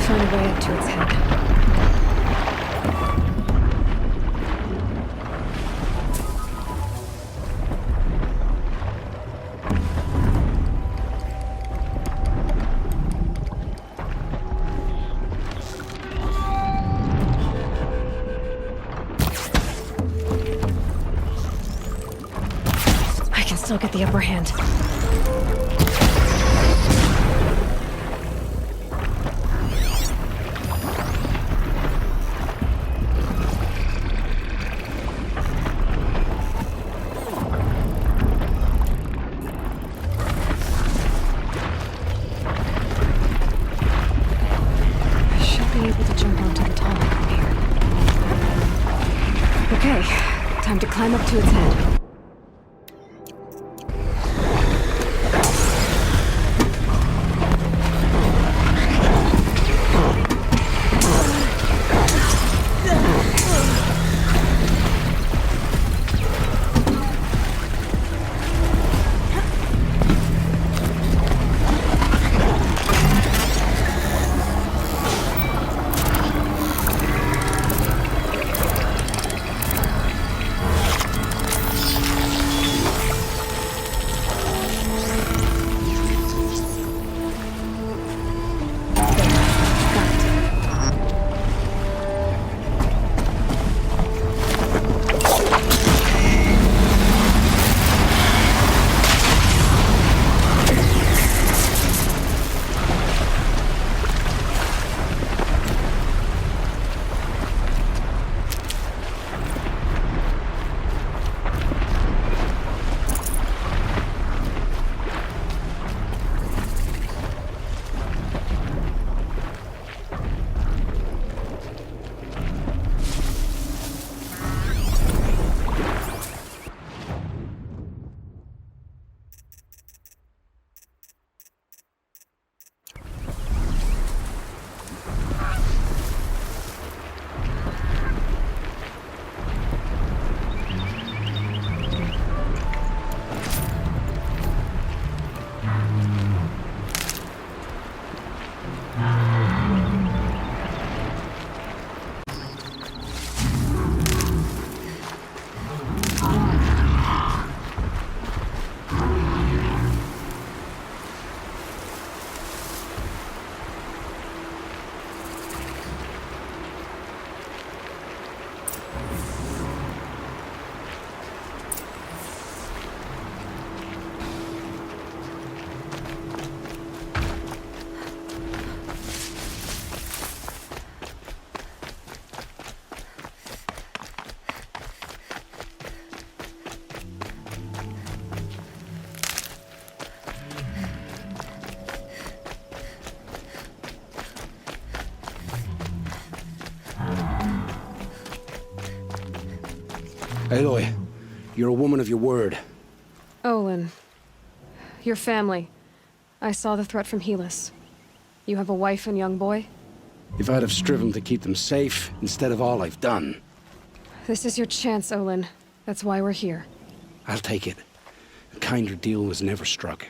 find a way up to its head. I can still get the upper hand. Time to climb up to its head. Aloy, you're a woman of your word. Olin. Your family. I saw the threat from Helis. You have a wife and young boy? If I'd have striven to keep them safe, instead of all I've done. This is your chance, Olin. That's why we're here. I'll take it. A kinder deal was never struck.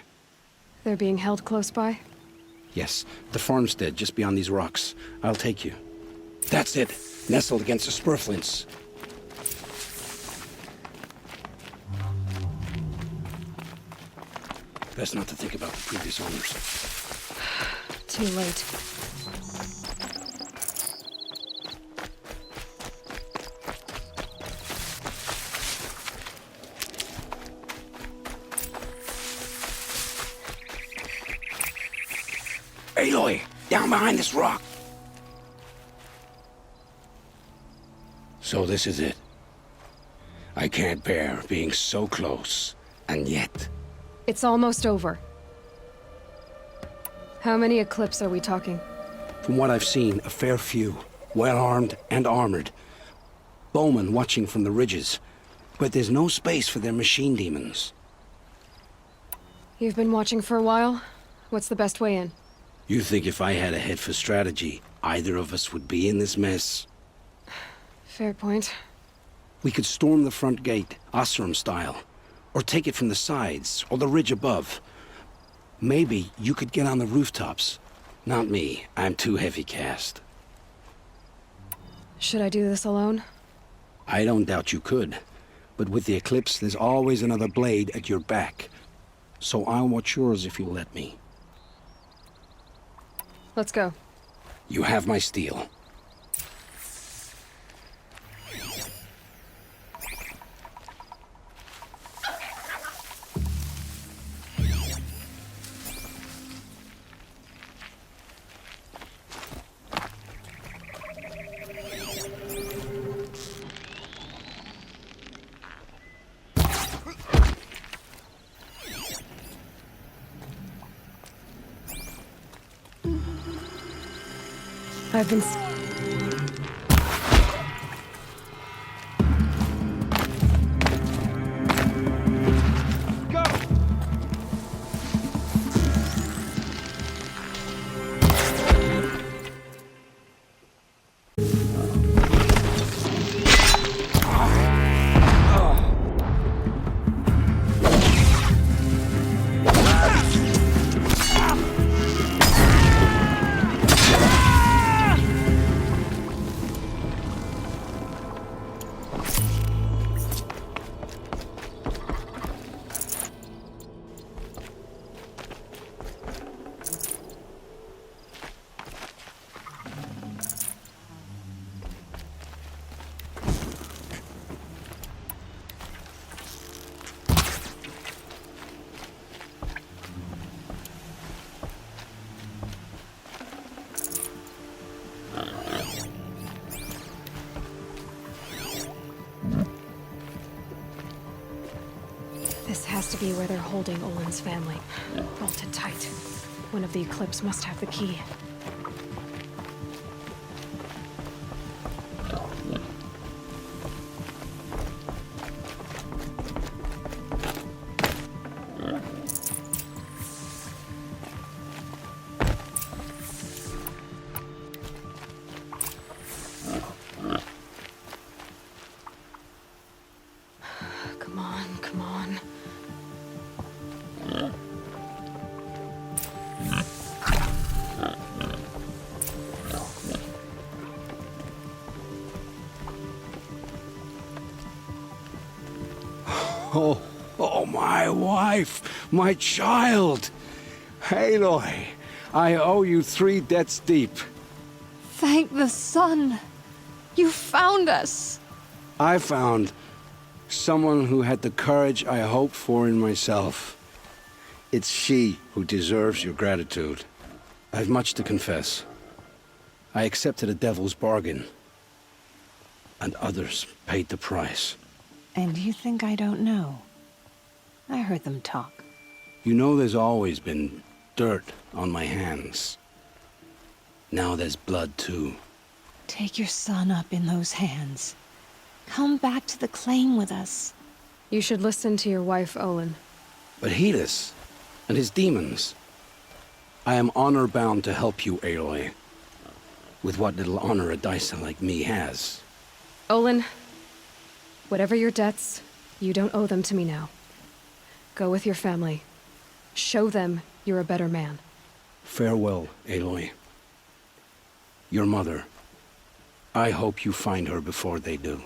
They're being held close by? Yes, the farmstead just beyond these rocks. I'll take you. That's it, nestled against the spurflints. Best not to think about the previous owners. Too late. Aloy, down behind this rock. So this is it. I can't bear being so close, and yet... It's almost over. How many Eclipse are we talking? From what I've seen, a fair few. Well-armed and armored. Bowmen watching from the ridges. But there's no space for their machine demons. You've been watching for a while? What's the best way in? You think if I had a head for strategy, either of us would be in this mess? Fair point. We could storm the front gate, Osram style. Or take it from the sides, or the ridge above. Maybe you could get on the rooftops. Not me. I'm too heavy cast. Should I do this alone? I don't doubt you could. But with the Eclipse, there's always another blade at your back. So I'll watch yours if you'll let me. Let's go. You have my steel. I've been... This has to be where they're holding Olin's family. Bolted tight. One of the Eclipse must have the key. Come on, come on. Oh, my wife, my child. Aloy, I owe you 3 debts deep. Thank the sun! You found us! I found someone who had the courage I hoped for in myself. It's she who deserves your gratitude. I've much to confess. I accepted a devil's bargain, and others paid the price. And you think I don't know? I heard them talk. You know there's always been dirt on my hands. Now there's blood too. Take your son up in those hands. Come back to the claim with us. You should listen to your wife, Olin. But Helis and his demons. I am honor-bound to help you, Aloy. With what little honor a Dyson like me has. Olin, whatever your debts, you don't owe them to me now. Go with your family. Show them you're a better man. Farewell, Aloy. Your mother. I hope you find her before they do.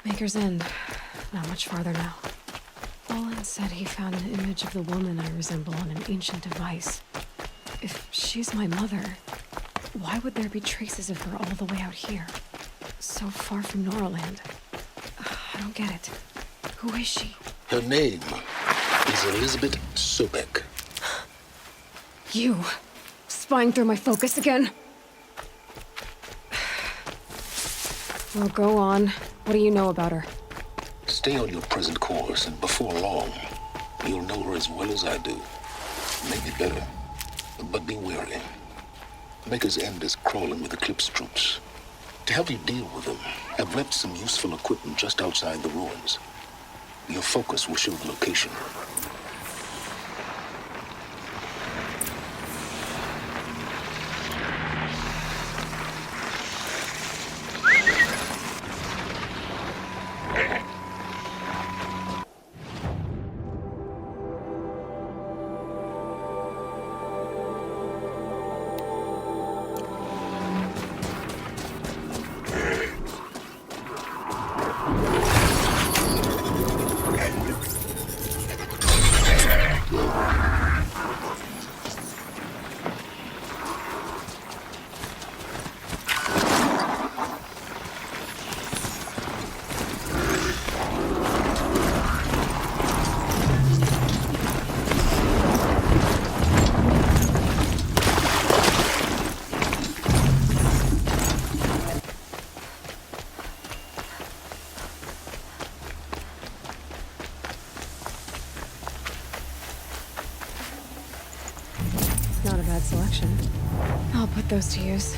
Maker's End. Not much farther now. Olin said he found an image of the woman I resemble on an ancient device. If she's my mother, why would there be traces of her all the way out here? So far from Noraland. I don't get it. Who is she? Her name is Elizabeth Sobek. You! Spying through my focus again? Well, go on. What do you know about her? Stay on your present course, and before long, you'll know her as well as I do. Maybe better, but be wary. Maker's End is crawling with Eclipse troops. To help you deal with them, I've left some useful equipment just outside the ruins. Your focus will show the location. Not a bad selection. I'll put those to use.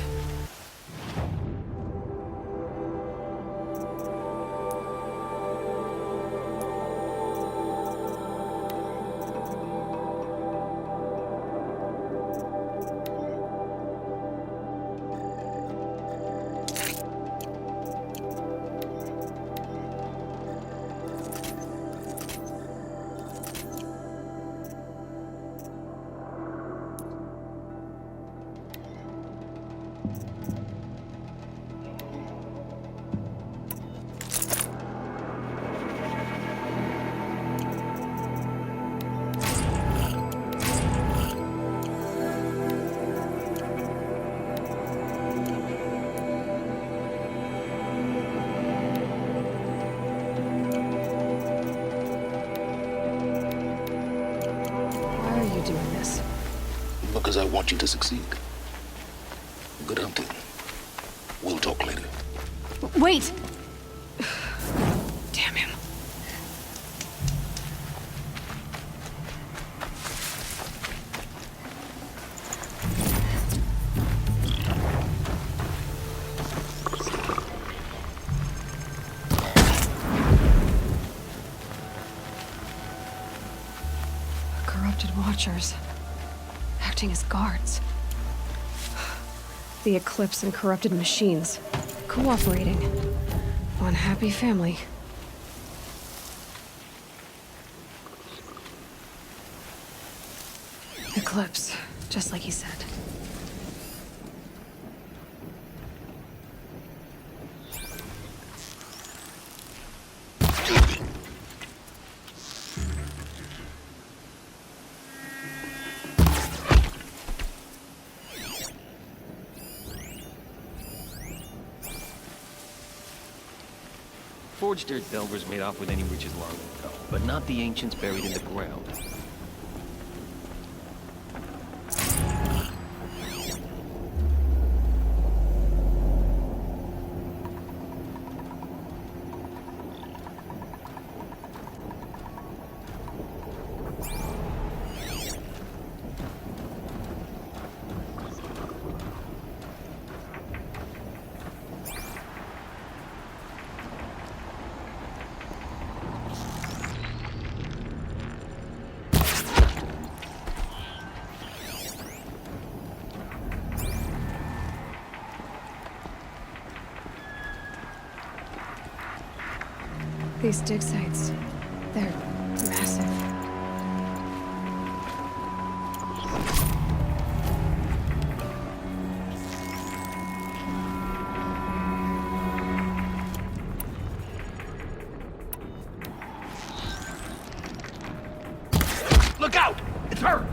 Doing this because I want you to succeed. Good hunting. We'll talk later. Wait! Damn him. Corrupted watchers. Acting as guards. The Eclipse and corrupted machines. Cooperating. One happy family. Eclipse, just like he said. Forged dirt delvers made off with any riches long ago, but not the ancients buried in the ground. These dig sites, they're massive. Look out! It's her!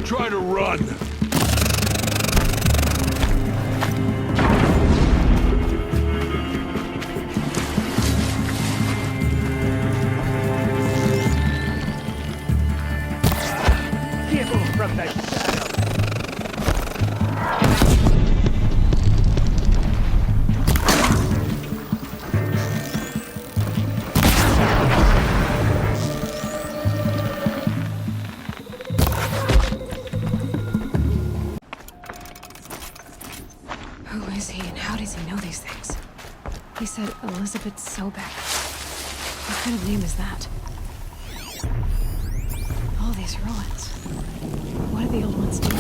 Try to run! Vehicle from that shadow! said Elizabeth Sobek. What kind of name is that? All these ruins. What did the old ones do?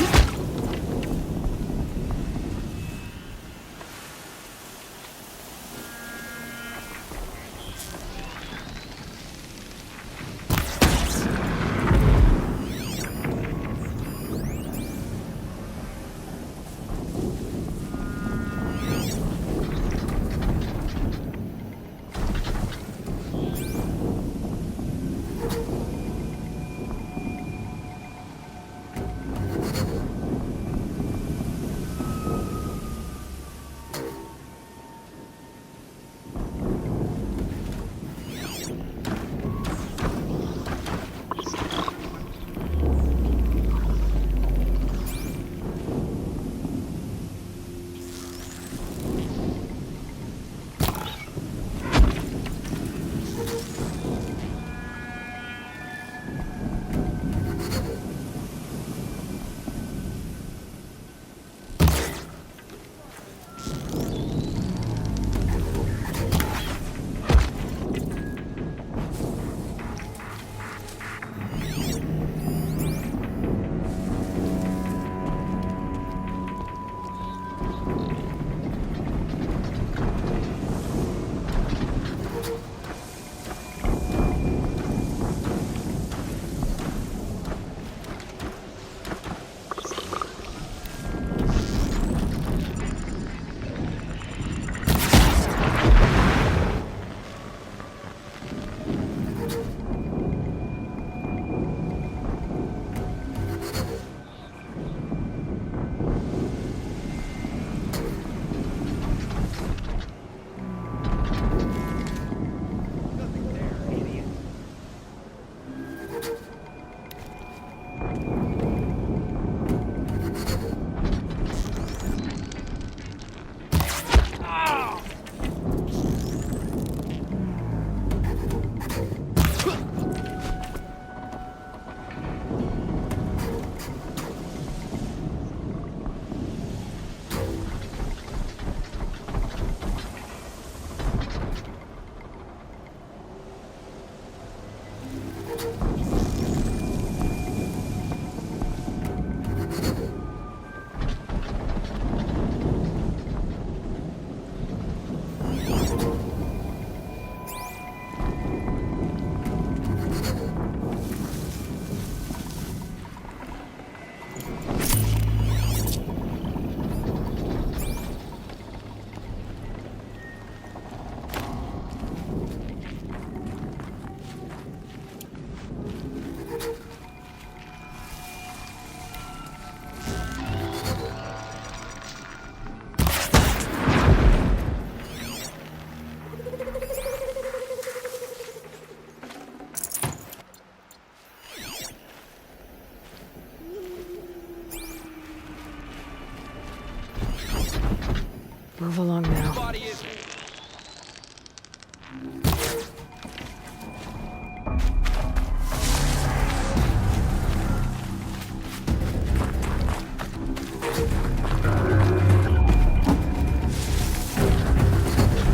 Move along now. A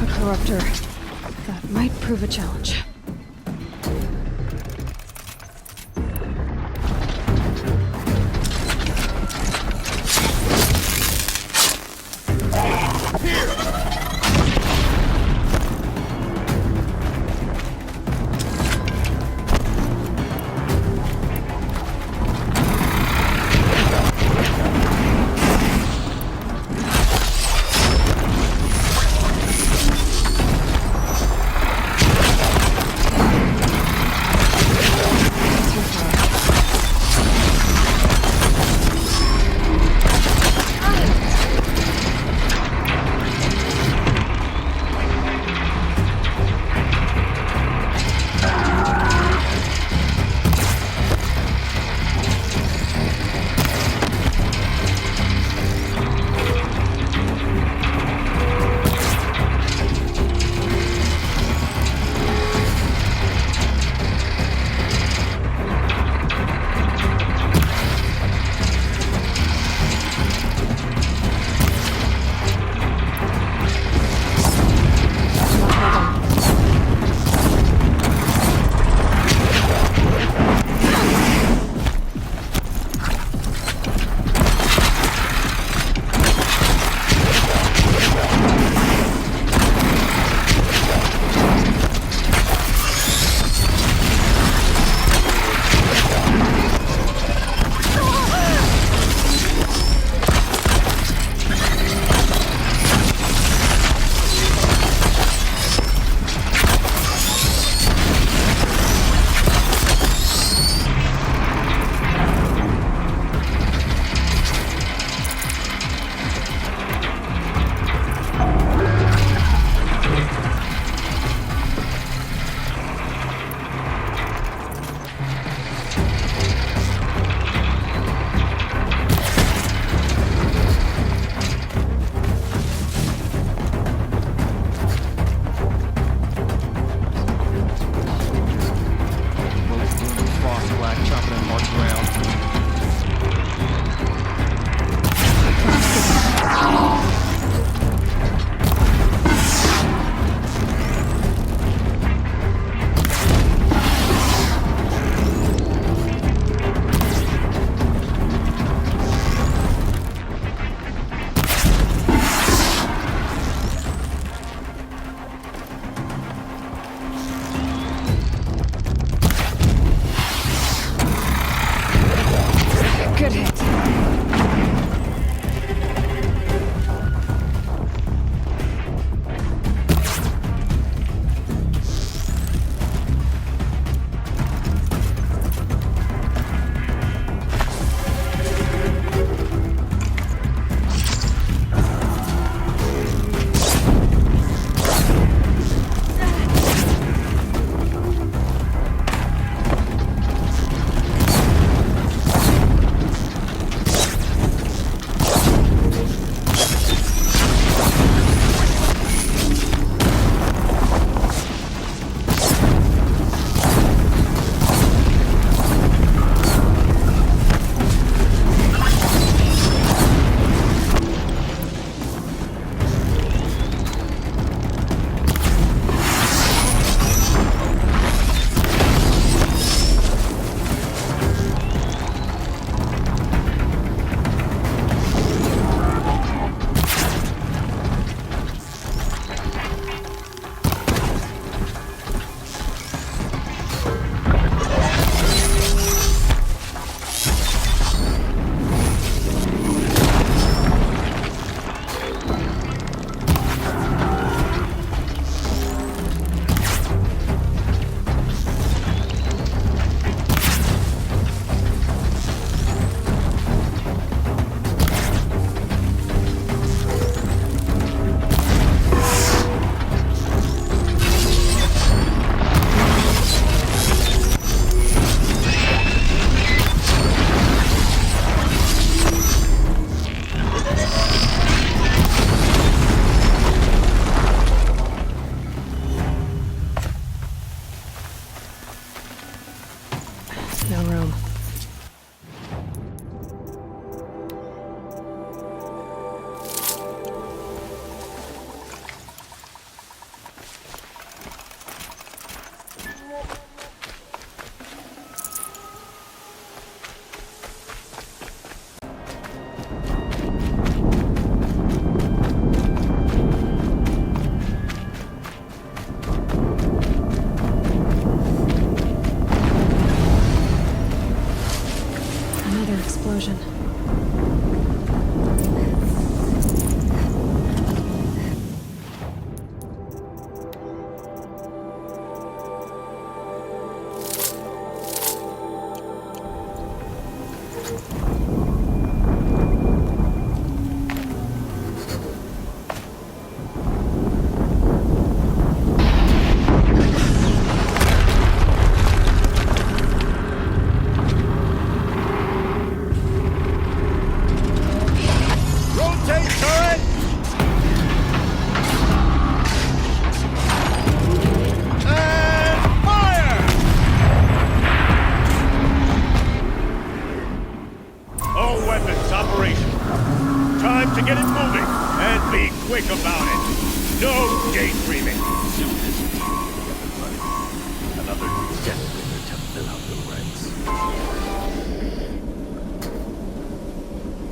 corruptor. That might prove a challenge.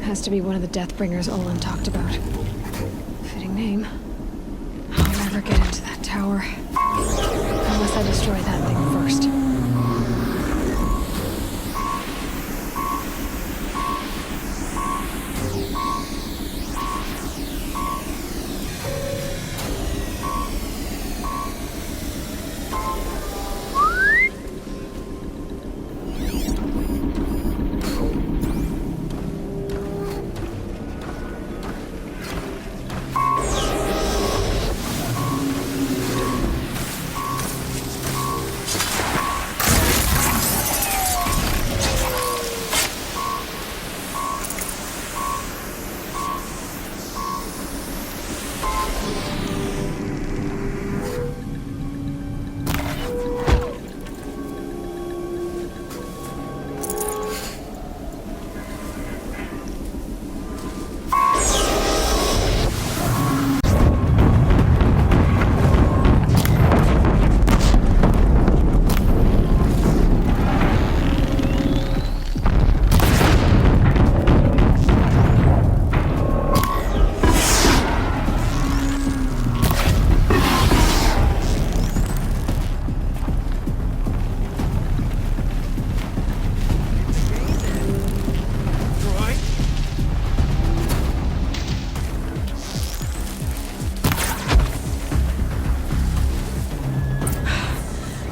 Has to be one of the Deathbringers Olin talked about. Fitting name. I'll never get into that tower. Unless I destroy that thing first.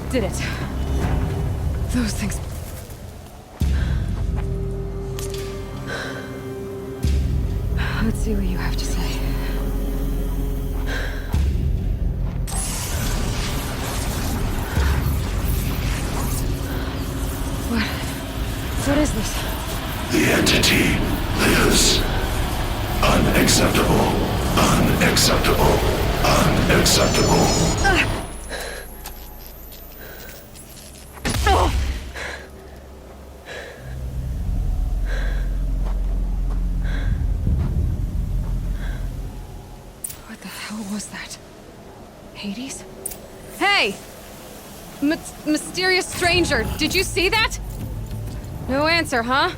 Did it. Those things... Let's see what you have to say. What is this? The entity lives. Unacceptable. Unacceptable. Unacceptable. What the hell was that? Hades? Hey! Mysterious stranger, did you see that? No answer, huh?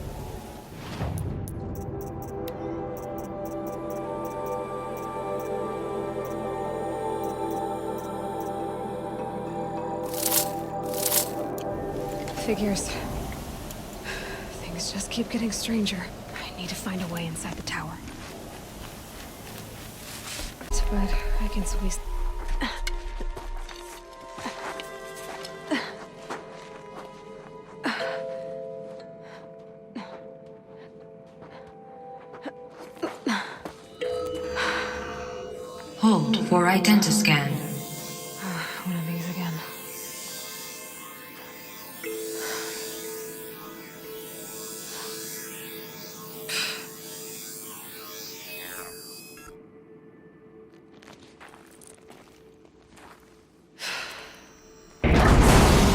Figures. Things just keep getting stranger. I need to find a way inside the tower. But I can squeeze... Hold for identiscan. One of these again.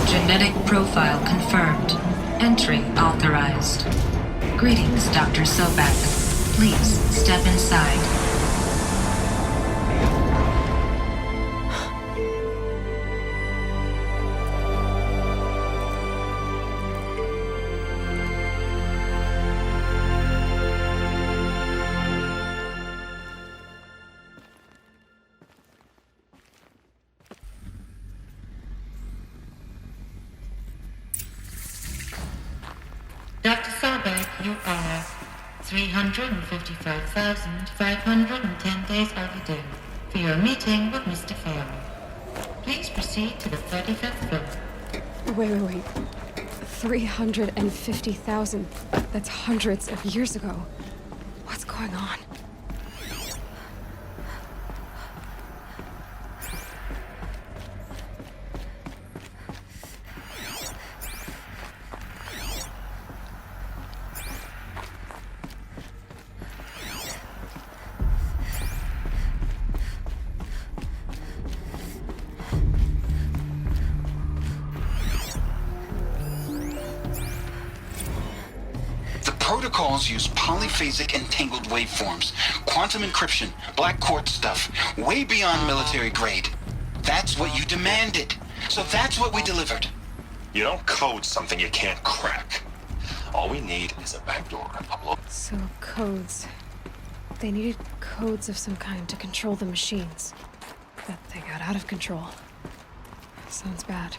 Genetic profile confirmed. Entry authorized. Greetings, Dr. Sobek. Please step inside. Dr. Sobek, you are 355,510 days overdue for your meeting with Mr. Farrell. Please proceed to the 35th floor. Wait. 350,000. That's hundreds of years ago. What's going on? Protocols use polyphasic entangled waveforms, quantum encryption, black quartz stuff, way beyond military grade. That's what you demanded. So that's what we delivered. You don't code something you can't crack. All we need is a backdoor. Upload. So, codes. They needed codes of some kind to control the machines. But they got out of control. Sounds bad.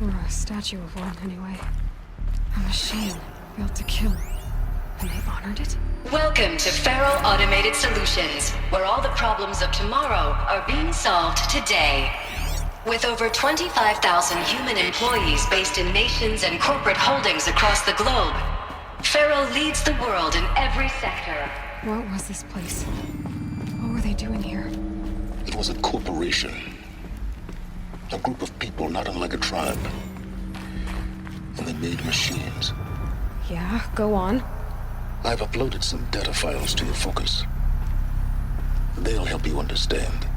Or a statue of one, anyway. A machine built to kill. And they honored it? Welcome to Feral Automated Solutions, where all the problems of tomorrow are being solved today. With over 25,000 human employees based in nations and corporate holdings across the globe, Feral leads the world in every sector. What was this place? What were they doing here? It was a corporation. A group of people not unlike a tribe. And they made machines. Yeah, go on. I've uploaded some data files to your focus. They'll help you understand.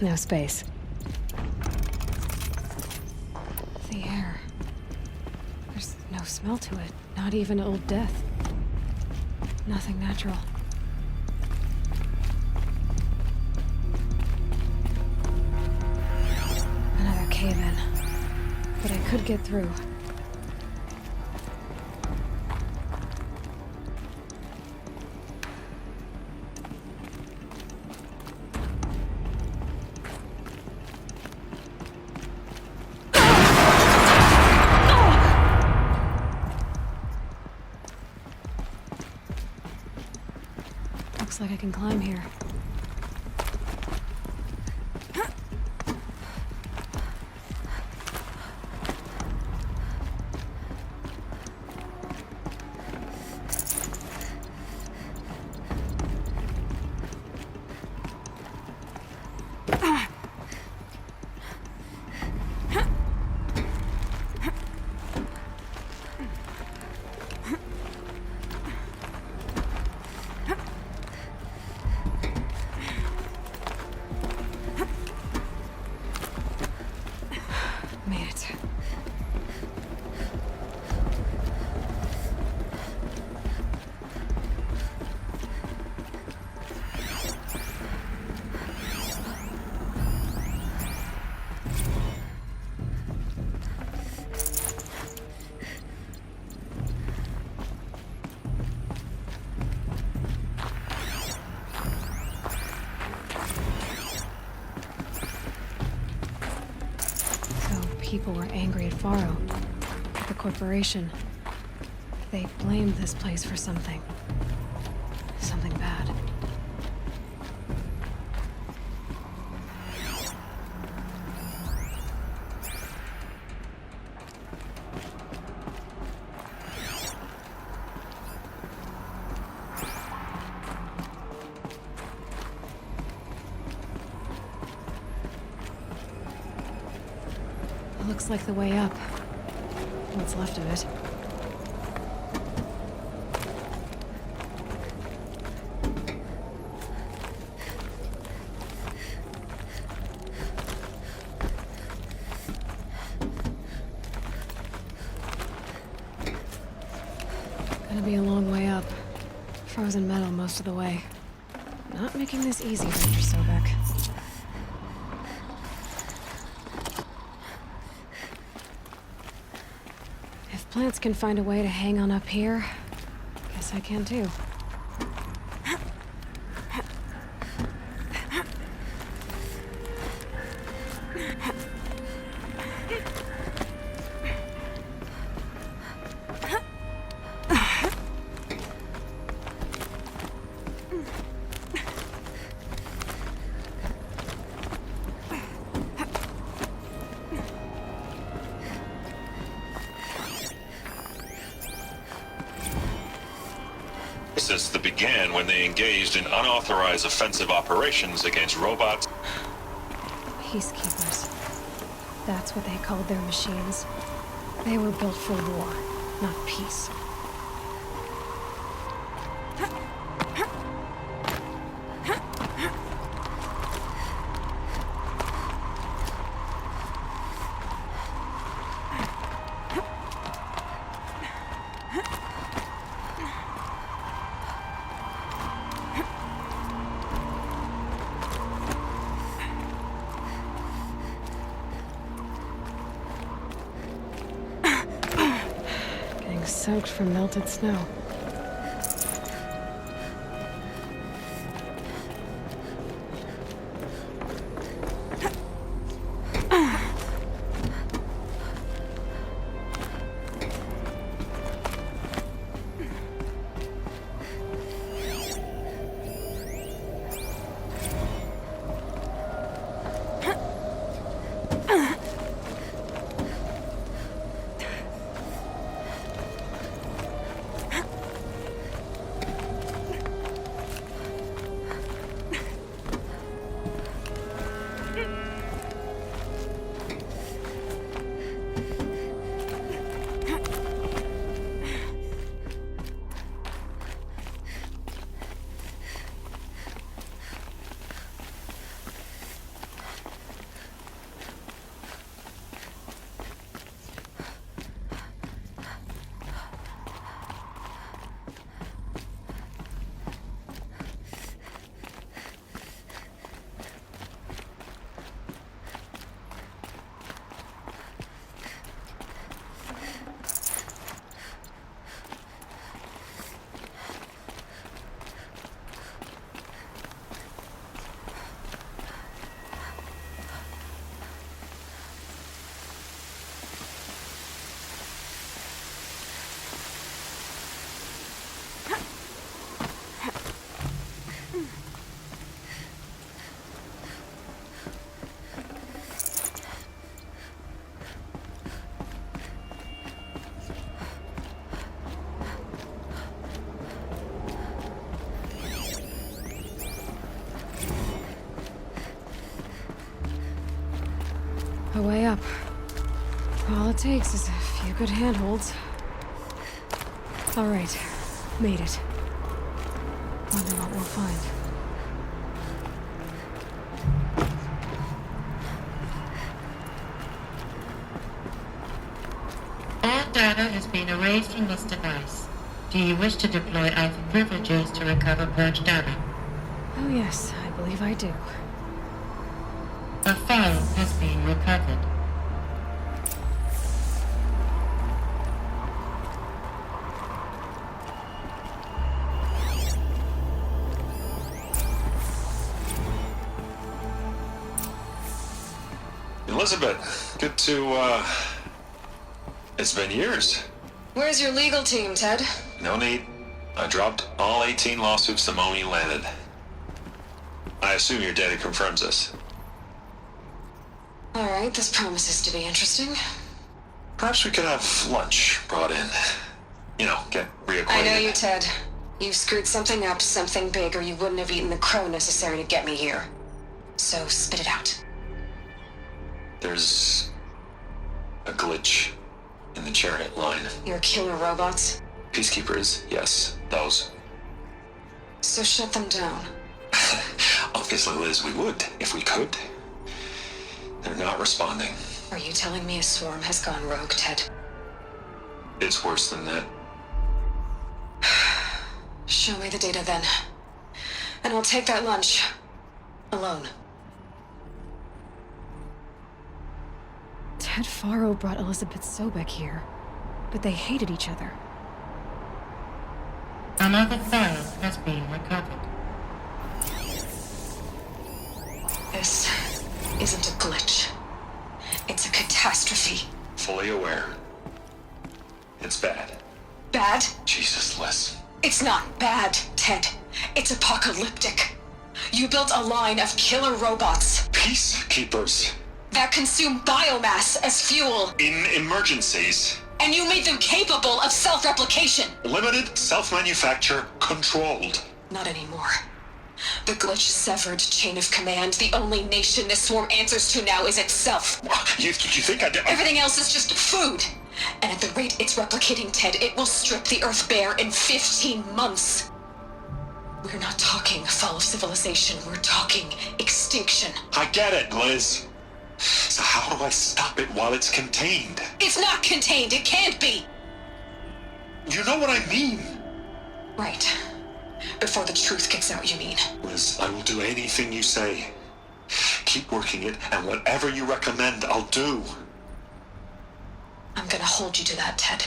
No space. The air. There's no smell to it. Not even old death. Nothing natural. Another cave-in. But I could get through. Looks like I can climb here. Made it. People were angry at Faro, at the corporation. They blamed this place for something. Something bad. Looks like the way up. What's left of it. Gonna be a long way up. Frozen metal most of the way. Not making this easy, Dr. Sobek. If plants can find a way to hang on up here, guess I can too. since they began when they engaged in unauthorized offensive operations against robots. Peacekeepers. That's what they called their machines. They were built for war, not peace. Soaked from melted snow. A way up. All it takes is a few good handholds. All right, made it. Wonder what we'll find. All data has been erased from this device. Do you wish to deploy Alpha privileges to recover purged data? Oh yes, I believe I do. A file has been recovered. Elizabeth, good to, it's been years. Where's your legal team, Ted? No need. I dropped all 18 lawsuits the moment you landed. I assume your data confirms this. All right, this promises to be interesting. Perhaps we could have lunch brought in. You know, get reacquainted. I know you, Ted. You've screwed something up, something big, or you wouldn't have eaten the crow necessary to get me here. So spit it out. There's a glitch in the chariot line. Your killer robots? Peacekeepers, yes, those. So shut them down. Obviously, Liz, we would, if we could. They're not responding. Are you telling me a swarm has gone rogue, Ted? It's worse than that. Show me the data then. And I'll take that lunch. Alone. Ted Faro brought Elizabeth Sobek here, but they hated each other. Another file has been recovered. This isn't a glitch. It's a catastrophe. Fully aware. It's bad. Bad? Jesus, Liz. It's not bad, Ted. It's apocalyptic. You built a line of killer robots. Peacekeepers. That consume biomass as fuel. In emergencies. And you made them capable of self-replication! Limited, self-manufacture, controlled. Not anymore. The glitch severed chain of command. The only nation this swarm answers to now is itself. You think I did? Everything else is just food. And at the rate it's replicating, Ted, it will strip the Earth bare in 15 months. We're not talking fall of civilization. We're talking extinction. I get it, Liz. So how do I stop it while it's contained? It's not contained. It can't be. You know what I mean. Right. Before the truth gets out, you mean? Liz, I will do anything you say. Keep working it, and whatever you recommend, I'll do. I'm gonna hold you to that, Ted.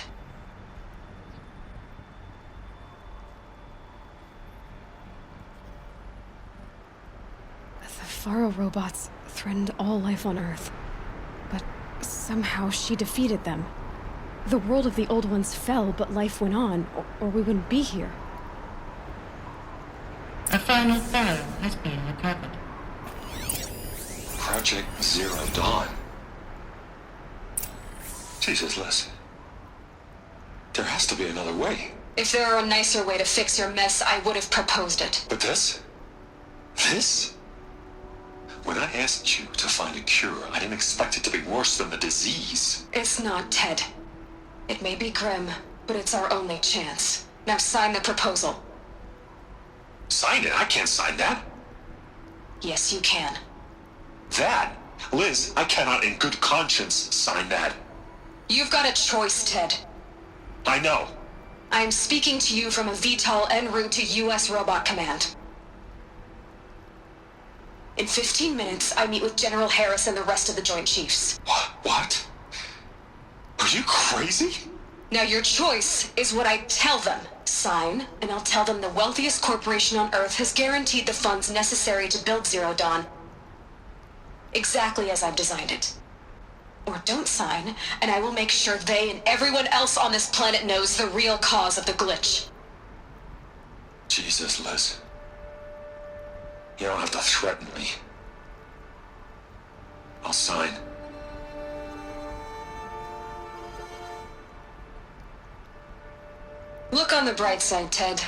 The Faro robots threatened all life on Earth. But somehow she defeated them. The world of the old ones fell, but life went on, or we wouldn't be here. A final file has been recovered. Project Zero Dawn. Jesus, Liz. There has to be another way. If there were a nicer way to fix your mess, I would have proposed it. But this? This? When I asked you to find a cure, I didn't expect it to be worse than the disease. It's not, Ted. It may be grim, but it's our only chance. Now sign the proposal. Sign it? I can't sign that. Yes, you can. That? Liz, I cannot in good conscience sign that. You've got a choice, Ted. I know. I'm speaking to you from a VTOL en route to U.S. Robot Command. In 15 minutes, I meet with General Harris and the rest of the Joint Chiefs. What? Are you crazy? Now your choice is what I tell them. Sign, and I'll tell them the wealthiest corporation on Earth has guaranteed the funds necessary to build Zero Dawn. Exactly as I've designed it. Or don't sign, and I will make sure they and everyone else on this planet knows the real cause of the glitch. Jesus, Liz. You don't have to threaten me. I'll sign. Look on the bright side, Ted.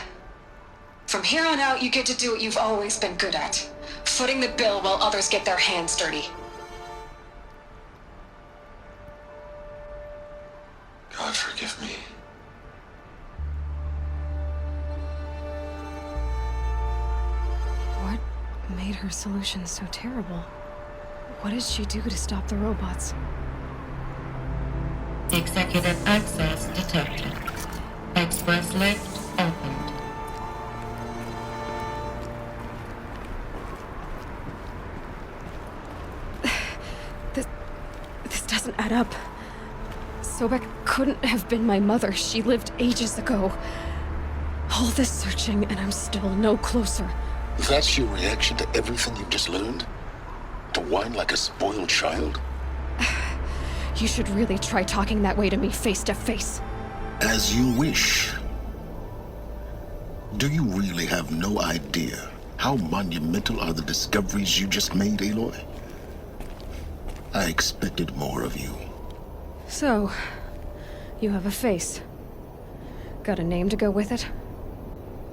From here on out, you get to do what you've always been good at. Footing the bill while others get their hands dirty. God forgive me. What made her solution so terrible? What did she do to stop the robots? Executive access detected. Express lift opened. This doesn't add up. Sobek couldn't have been my mother. She lived ages ago. All this searching, and I'm still no closer. That's your reaction to everything you've just learned? To whine like a spoiled child? You should really try talking that way to me face to face. As you wish. Do you really have no idea how monumental are the discoveries you just made, Aloy? I expected more of you. So, you have a face. Got a name to go with it?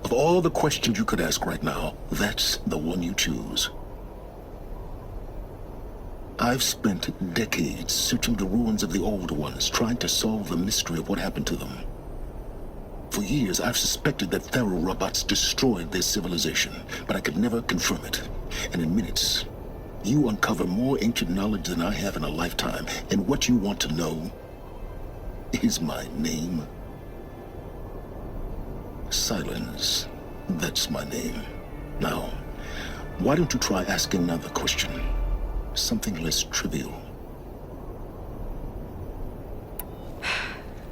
Of all the questions you could ask right now, that's the one you choose. I've spent decades searching the ruins of the old ones, trying to solve the mystery of what happened to them. For years, I've suspected that Faro robots destroyed their civilization, but I could never confirm it. And in minutes, you uncover more ancient knowledge than I have in a lifetime, and what you want to know is my name. Silence. That's my name. Now, why don't you try asking another question? Something less trivial.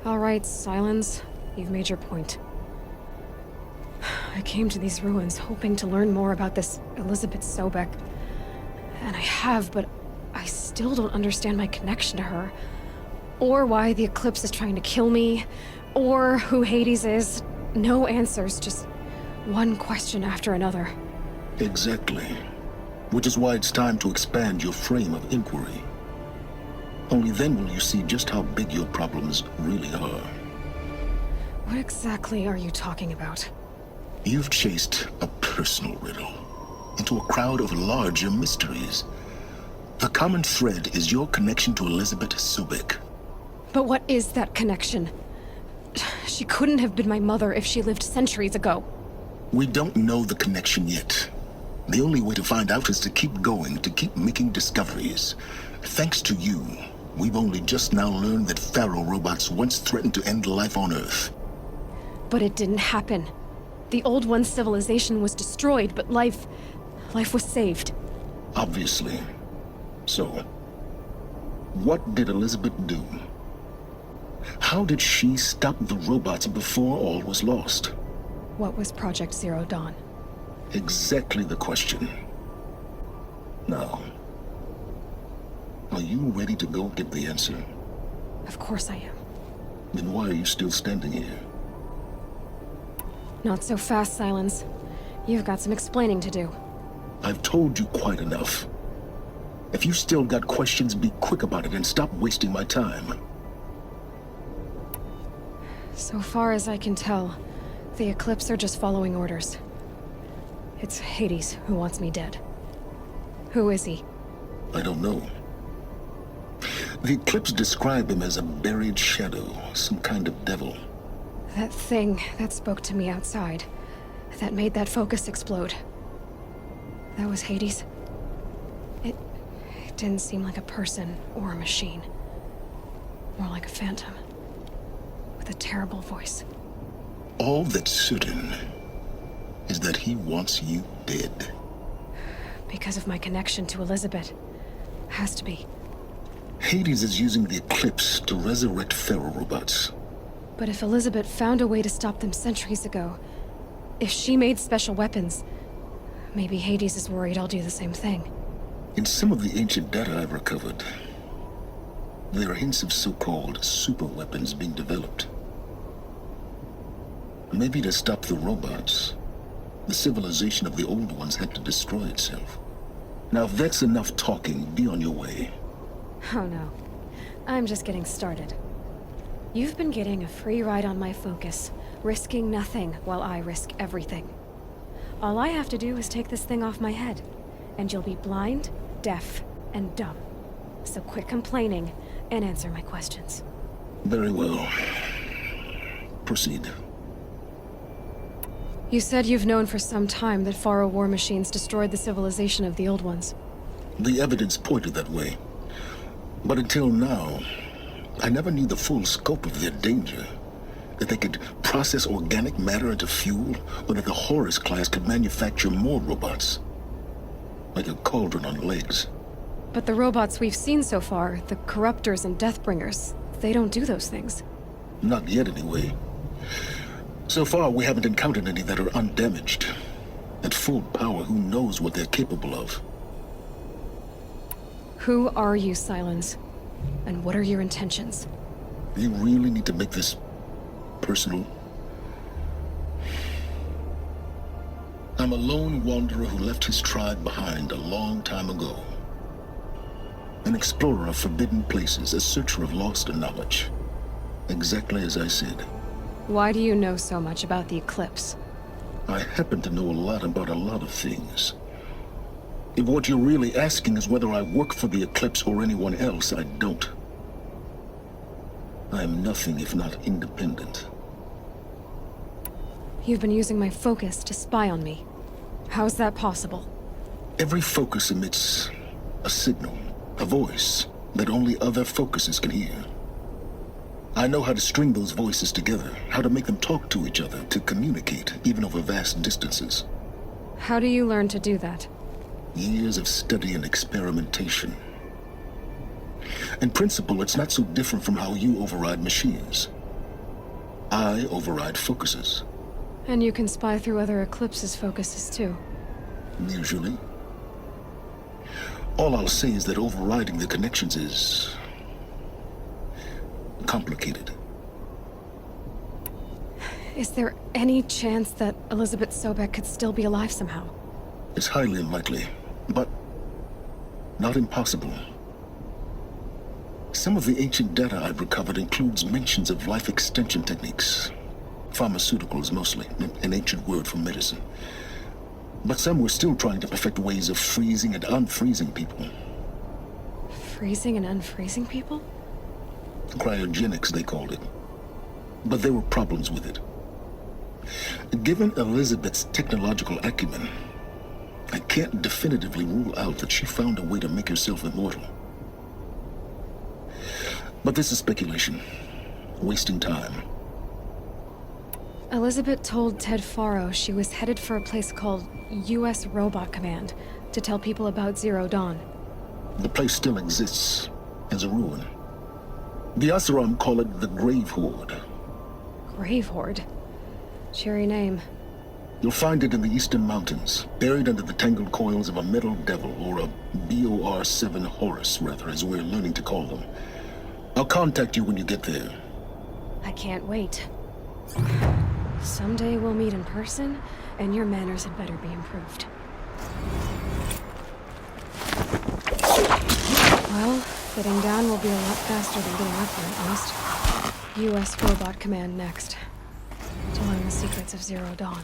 All right, Silence. You've made your point. I came to these ruins hoping to learn more about this Elizabeth Sobek. And I have, but I still don't understand my connection to her. Or why the Eclipse is trying to kill me. Or who Hades is. No answers, just one question after another. Exactly. Which is why it's time to expand your frame of inquiry. Only then will you see just how big your problems really are. What exactly are you talking about? You've chased a personal riddle into a crowd of larger mysteries. The common thread is your connection to Elizabeth Sobek. But what is that connection? She couldn't have been my mother if she lived centuries ago. We don't know the connection yet. The only way to find out is to keep going, to keep making discoveries. Thanks to you, we've only just now learned that Pharaoh robots once threatened to end life on Earth. But it didn't happen. The Old One's civilization was destroyed, but life was saved. Obviously. So, what did Elizabeth do? How did she stop the robots before all was lost? What was Project Zero Dawn? Exactly the question. Now, are you ready to go get the answer? Of course I am. Then why are you still standing here? Not so fast, Silence. You've got some explaining to do. I've told you quite enough. If you still got questions, be quick about it and stop wasting my time. So far as I can tell, the Eclipse are just following orders. It's Hades who wants me dead. Who is he? I don't know. The Eclipse describe him as a buried shadow, some kind of devil. That thing that spoke to me outside, that made that focus explode. That was Hades. It didn't seem like a person or a machine. More like a phantom. With a terrible voice. All that's certain is that he wants you dead. Because of my connection to Elizabeth. Has to be. Hades is using the Eclipse to resurrect Pharaoh robots. But if Elizabeth found a way to stop them centuries ago, if she made special weapons, maybe Hades is worried I'll do the same thing. In some of the ancient data I've recovered, there are hints of so-called super weapons being developed. Maybe to stop the robots, the civilization of the Old Ones had to destroy itself. Now if that's enough talking, be on your way. Oh no. I'm just getting started. You've been getting a free ride on my focus, risking nothing while I risk everything. All I have to do is take this thing off my head, and you'll be blind, deaf, and dumb. So quit complaining and answer my questions. Very well. Proceed. You said you've known for some time that Pharaoh war machines destroyed the civilization of the Old Ones. The evidence pointed that way. But until now, I never knew the full scope of their danger. That they could process organic matter into fuel, or that the Horus class could manufacture more robots. Like a cauldron on legs. But the robots we've seen so far, the Corruptors and Deathbringers, they don't do those things. Not yet, anyway. So far, we haven't encountered any that are undamaged. At full power, who knows what they're capable of? Who are you, Silence? And what are your intentions? You really need to make this personal? I'm a lone wanderer who left his tribe behind a long time ago. An explorer of forbidden places, a searcher of lost knowledge. Exactly as I said. Why do you know so much about the Eclipse? I happen to know a lot about a lot of things. If what you're really asking is whether I work for the Eclipse or anyone else, I don't. I am nothing if not independent. You've been using my focus to spy on me. How's that possible? Every focus emits a signal, a voice, that only other focuses can hear. I know how to string those voices together, how to make them talk to each other, to communicate, even over vast distances. How do you learn to do that? Years of study and experimentation. In principle, it's not so different from how you override machines. I override focuses. And you can spy through other Eclipse's focuses too. Usually. All I'll say is that overriding the connections is complicated. Is there any chance that Elizabeth Sobek could still be alive somehow? It's highly unlikely, but not impossible. Some of the ancient data I've recovered includes mentions of life extension techniques. Pharmaceuticals, mostly, an ancient word for medicine. But some were still trying to perfect ways of freezing and unfreezing people. Freezing and unfreezing people? Cryogenics, they called it. But there were problems with it. Given Elizabeth's technological acumen, I can't definitively rule out that she found a way to make herself immortal. But this is speculation. Wasting time. Elizabeth told Ted Faro she was headed for a place called U.S. Robot Command to tell people about Zero Dawn. The place still exists, as a ruin. The Asaram call it the Grave Horde. Grave Horde? Cheery name. You'll find it in the Eastern Mountains, buried under the tangled coils of a metal devil, or a BOR-7 Horus, rather, as we're learning to call them. I'll contact you when you get there. I can't wait. Someday we'll meet in person, and your manners had better be improved. Well, getting down will be a lot faster than getting up here, at least. U.S. Robot Command next. To learn the secrets of Zero Dawn.